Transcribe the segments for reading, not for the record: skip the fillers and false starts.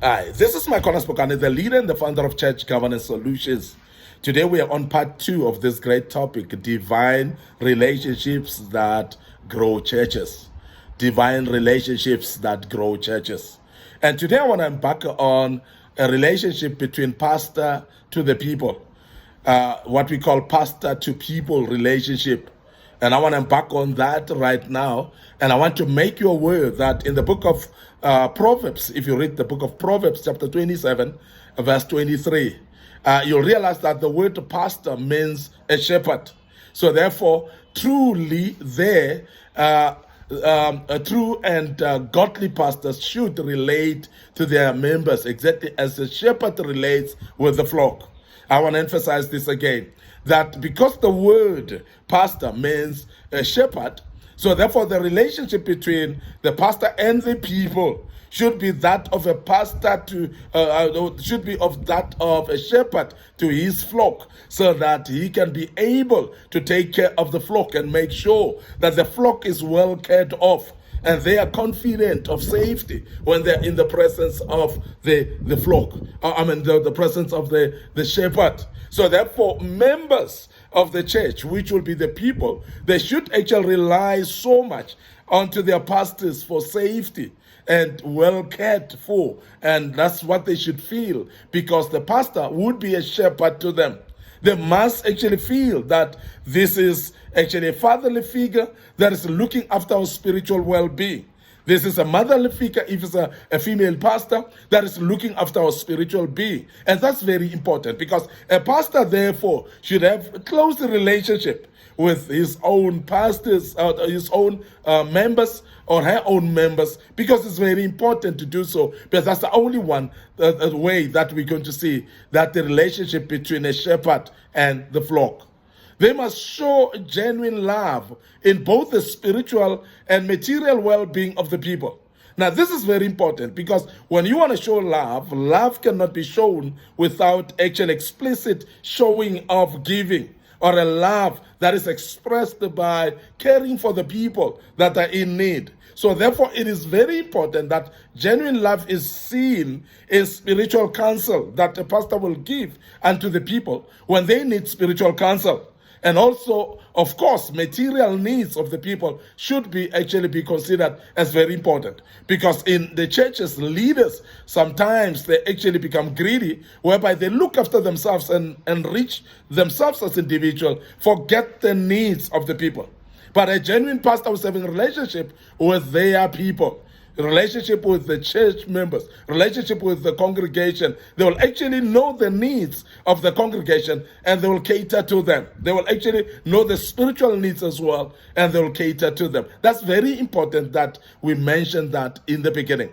Hi, this is Micornus, Phokane, the leader and the founder of Church Governance Solutions. Today we are on part 2 of this great topic, divine relationships that grow churches. Divine relationships that grow churches. And today I want to embark on a relationship between pastor to the people, what we call pastor to people relationship. And I want to embark on that right now. And I want to make you aware that in the book of Proverbs, if you read the book of Proverbs, chapter 27, verse 23, you'll realize that the word pastor means a shepherd. So therefore, truly there, true and godly pastors should relate to their members exactly as a shepherd relates with the flock. I want to emphasize this again, that because the word pastor means a shepherd, so therefore the relationship between the pastor and the people should be that of a pastor to, should be of that of a shepherd to his flock, so that he can be able to take care of the flock and make sure that the flock is well cared of, and they are confident of safety when they're in the presence of the flock. The presence of the shepherd. So therefore, members of the church, which will be the people, they should actually rely so much onto their pastors for safety and well cared for. And that's what they should feel, because the pastor would be a shepherd to them. They must actually feel that this is actually a fatherly figure that is looking after our spiritual well-being. This is a motherly figure, if it's a female pastor, that is looking after our spiritual being. And that's very important, because a pastor, therefore, should have a close relationship with his own pastors, his own members, or her own members, because it's very important to do so, because that's the only way that we're going to see that the relationship between a shepherd and the flock. They must show genuine love in both the spiritual and material well-being of the people. Now, this is very important, because when you want to show love, love cannot be shown without actual explicit showing of giving, or a love that is expressed by caring for the people that are in need. So therefore, it is very important that genuine love is seen in spiritual counsel that a pastor will give unto the people when they need spiritual counsel. And also, of course, material needs of the people should actually be considered as very important. Because in the churches, leaders, sometimes they actually become greedy, whereby they look after themselves and enrich themselves as individuals, forget the needs of the people. But a genuine pastor was having a relationship with their people, a relationship with the church members, relationship with the congregation. They will actually know the needs of the congregation, and they will cater to them. They will actually know the spiritual needs as well, and they will cater to them. That's very important that we mention that in the beginning.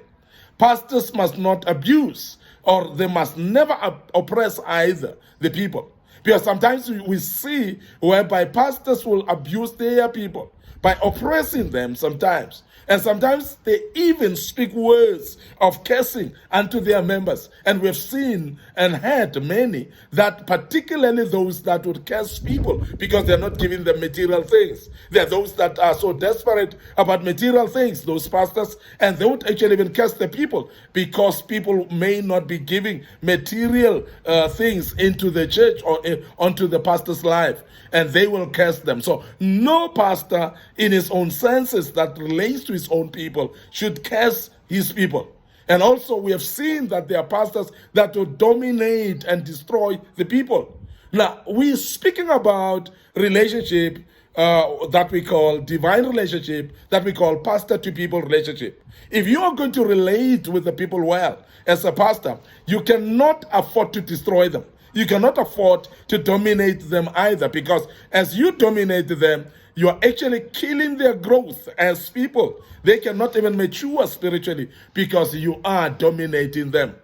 Pastors must not abuse, or they must never oppress either the people. Because sometimes we see whereby pastors will abuse their people by oppressing them sometimes. And sometimes they even speak words of cursing unto their members. And we've seen and heard many, that particularly those that would curse people because they're not giving them material things. There are those that are so desperate about material things, those pastors, and they would actually even curse the people because people may not be giving material things into the church or onto the pastor's life, and they will curse them. So no pastor in his own senses that relates to his own people should curse his people. And also we have seen that there are pastors that will dominate and destroy the people. Now, we're speaking about relationship that we call divine relationship, that we call pastor to people relationship. If you are going to relate with the people well as a pastor, you cannot afford to destroy them. You cannot afford to dominate them either, because as you dominate them, you are actually killing their growth as people. They cannot even mature spiritually because you are dominating them.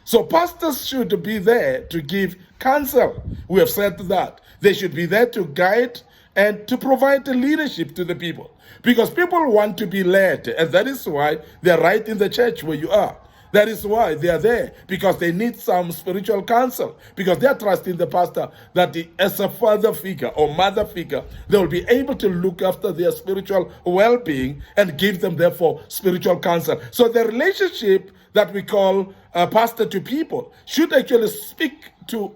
So pastors should be there to give counsel. We have said that. They should be there to guide and to provide the leadership to the people. Because people want to be led, and that is why they're right in the church where you are. That is why they are there, because they need some spiritual counsel, because they are trusting the pastor that as a father figure or mother figure, they will be able to look after their spiritual well-being and give them, therefore, spiritual counsel. So the relationship that we call pastor to people should actually speak to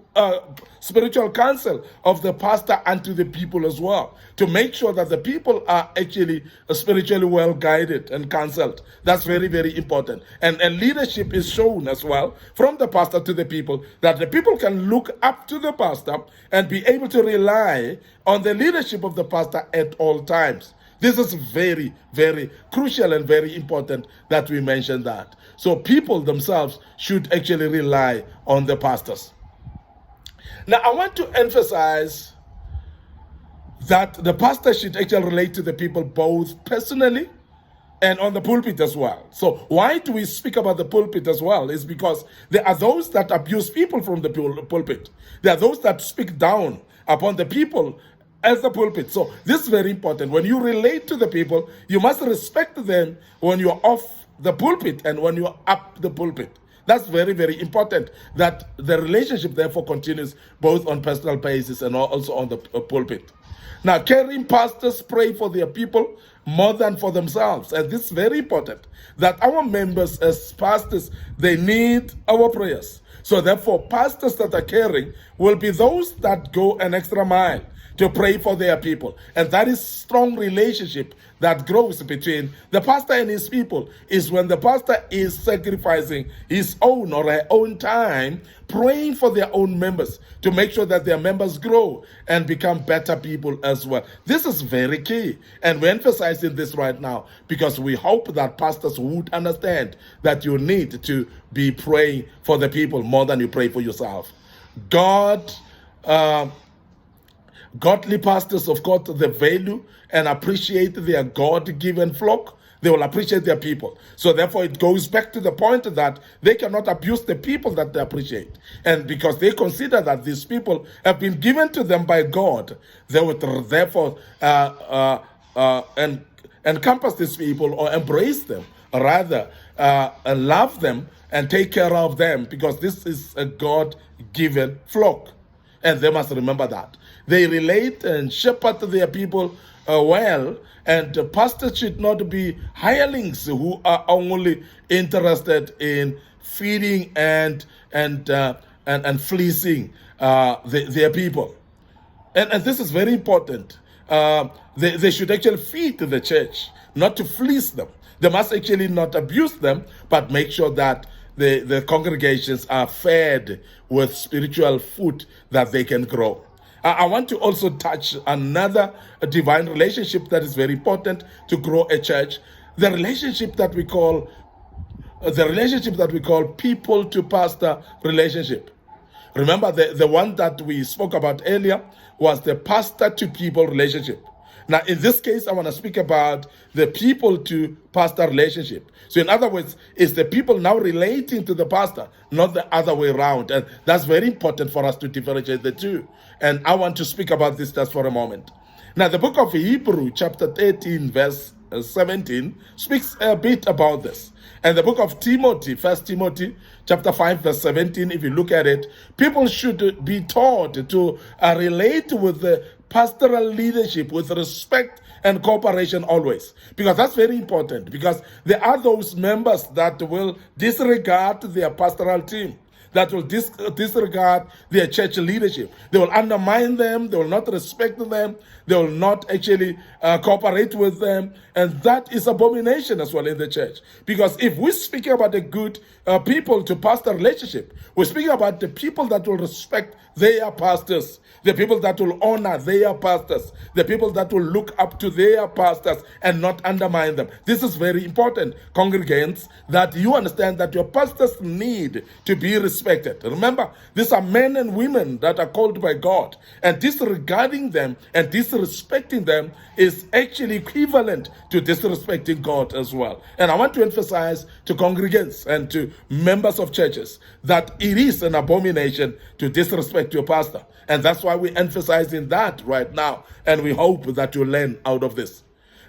spiritual counsel of the pastor and to the people as well, to make sure that the people are actually spiritually well guided and counseled. That's very, very important. And leadership is shown as well from the pastor to the people, that the people can look up to the pastor and be able to rely on the leadership of the pastor at all times. This is very, very crucial and very important that we mention that. So people themselves should actually rely on the pastors. Now, I want to emphasize that the pastor should actually relate to the people both personally and on the pulpit as well. So why do we speak about the pulpit as well? Is because there are those that abuse people from the pulpit. There are those that speak down upon the people as the pulpit. So this is very important. When you relate to the people, you must respect them when you're off the pulpit and when you're up the pulpit. That's very, very important, that the relationship therefore continues both on personal basis and also on the pulpit. Now, caring pastors pray for their people more than for themselves. And this is very important, that our members as pastors, they need our prayers. So therefore, pastors that are caring will be those that go an extra mile to pray for their people. And that is strong relationship that grows between the pastor and his people, is when the pastor is sacrificing his own or her own time praying for their own members to make sure that their members grow and become better people as well. This is very key, and we're emphasizing this right now because we hope that pastors would understand that you need to be praying for the people more than you pray for yourself. Godly pastors, of course, they value and appreciate their God-given flock. They will appreciate their people. So therefore, it goes back to the point that they cannot abuse the people that they appreciate. And because they consider that these people have been given to them by God, they would therefore encompass these people or embrace them, rather love them and take care of them, because this is a God-given flock. And they must remember that. They relate and shepherd their people well, and pastors should not be hirelings who are only interested in feeding and fleecing their people. And this is very important. They should actually feed the church, not to fleece them. They must actually not abuse them, but make sure that the congregations are fed with spiritual food that they can grow. I want to also touch another divine relationship that is very important to grow a church. The relationship that we call people to pastor relationship. Remember, the one that we spoke about earlier was the pastor to people relationship. Now, in this case, I want to speak about the people to pastor relationship. So in other words, it's the people now relating to the pastor, not the other way around. And that's very important for us to differentiate the two. And I want to speak about this just for a moment. Now, the book of Hebrew, chapter 13, verse 17, speaks a bit about this. And the book of Timothy, 1 Timothy, chapter 5, verse 17, if you look at it, people should be taught to relate with the pastoral leadership with respect and cooperation always, because that's very important, because there are those members that will disregard their pastoral team, that will disregard their church leadership. They will undermine them, they will not respect them, they will not actually cooperate with them, and that is abomination as well in the church. Because if we're speaking about a good people to pastor relationship, we're speaking about the people that will respect their pastors, the people that will honor their pastors, the people that will look up to their pastors and not undermine them. This is very important, congregants, that you understand that your pastors need to be respected. Remember, these are men and women that are called by God, and disregarding them and disrespecting them is actually equivalent to disrespecting God as well. And I want to emphasize to congregants and to members of churches that it is an abomination to disrespect your pastor. And that's why we're emphasizing that right now. And we hope that you learn out of this.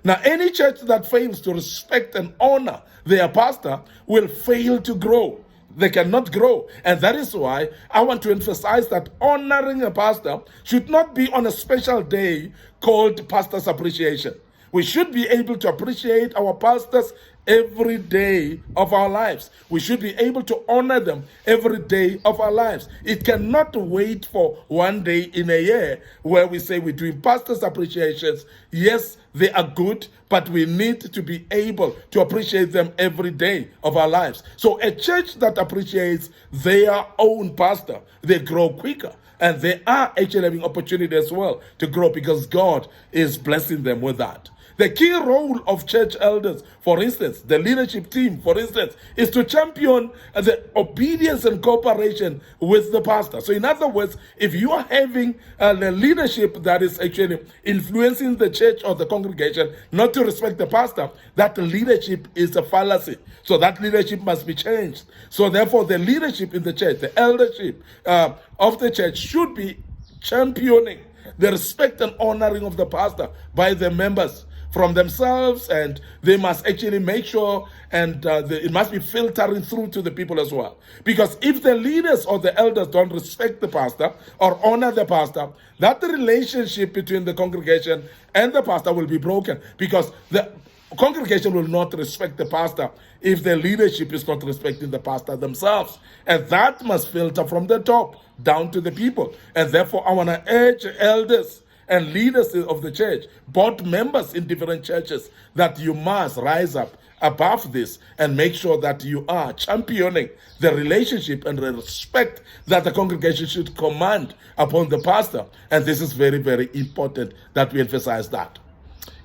Now, any church that fails to respect and honor their pastor will fail to grow. They cannot grow. And that is why I want to emphasize that honoring a pastor should not be on a special day called Pastor's Appreciation. We should be able to appreciate our pastors every day of our lives. We should be able to honor them every day of our lives. It cannot wait for one day in a year where we say we're doing pastors' appreciations. Yes, they are good, but we need to be able to appreciate them every day of our lives. So a church that appreciates their own pastor, they grow quicker. And they are actually having opportunity as well to grow because God is blessing them with that. The key role of church elders, for instance, the leadership team, for instance, is to champion the obedience and cooperation with the pastor. So in other words, if you are having the leadership that is actually influencing the church or the congregation not to respect the pastor, that leadership is a fallacy. So that leadership must be changed. So therefore, the leadership in the church, the eldership of the church should be championing the respect and honoring of the pastor by the members from themselves, and they must actually make sure, and it must be filtering through to the people as well. Because if the leaders or the elders don't respect the pastor or honor the pastor, that relationship between the congregation and the pastor will be broken, because the congregation will not respect the pastor if the leadership is not respecting the pastor themselves. And that must filter from the top down to the people. And therefore, I want to urge elders and leaders of the church, board members in different churches, that you must rise up above this and make sure that you are championing the relationship and the respect that the congregation should command upon the pastor. And this is very, very important that we emphasize that.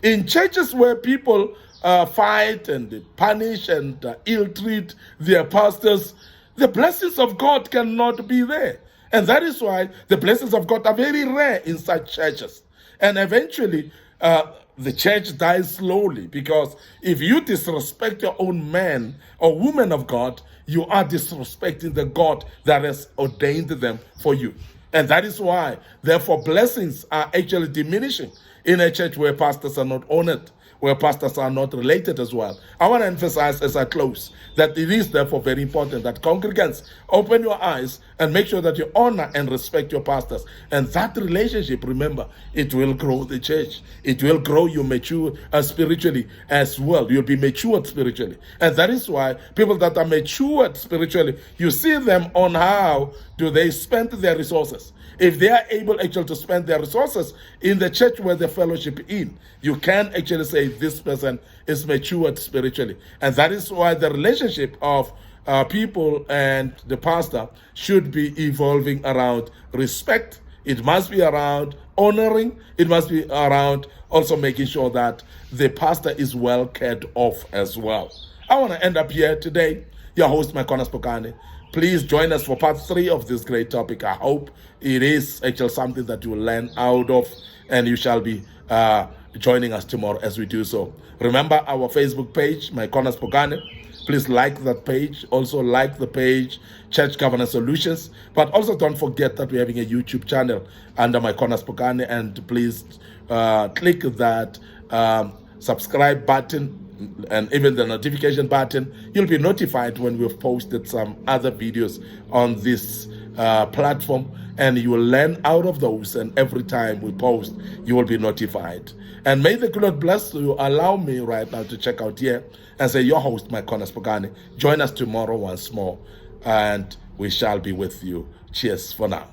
In churches where people fight and punish and ill-treat their pastors, the blessings of God cannot be there. And that is why the blessings of God are very rare in such churches. And eventually, the church dies slowly, because if you disrespect your own man or woman of God, you are disrespecting the God that has ordained them for you. And that is why, therefore, blessings are actually diminishing in a church where pastors are not honored, where pastors are not related as well. I want to emphasize as I close that it is therefore very important that congregants open your eyes and make sure that you honor and respect your pastors. And that relationship, remember, it will grow the church. It will grow you mature spiritually as well. You'll be matured spiritually. And that is why people that are matured spiritually, you see them on how do they spend their resources. If they are able actually to spend their resources in the church where they fellowship in, you can actually say this person is matured spiritually. And that is why the relationship of people and the pastor should be evolving around respect. It must be around honoring. It must be around also making sure that the pastor is well cared of as well. I want to end up here today. Your host, Micornus Phokane. Please join us for part 3 of this great topic. I hope it is actually something that you will learn out of, and you shall be joining us tomorrow as we do so. Remember our Facebook page, Micornus Phokane. Please like that page. Also like the page, Church Governance Solutions. But also don't forget that we're having a YouTube channel under Micornus Phokane, and please click that subscribe button and even the notification button. You'll be notified when we've posted some other videos on this platform, and you will learn out of those, and every time we post you will be notified. And may the good Lord bless you. Allow me right now to check out here and say, your host, Micornus Phokane. Join us tomorrow once more, and we shall be with you. Cheers for now.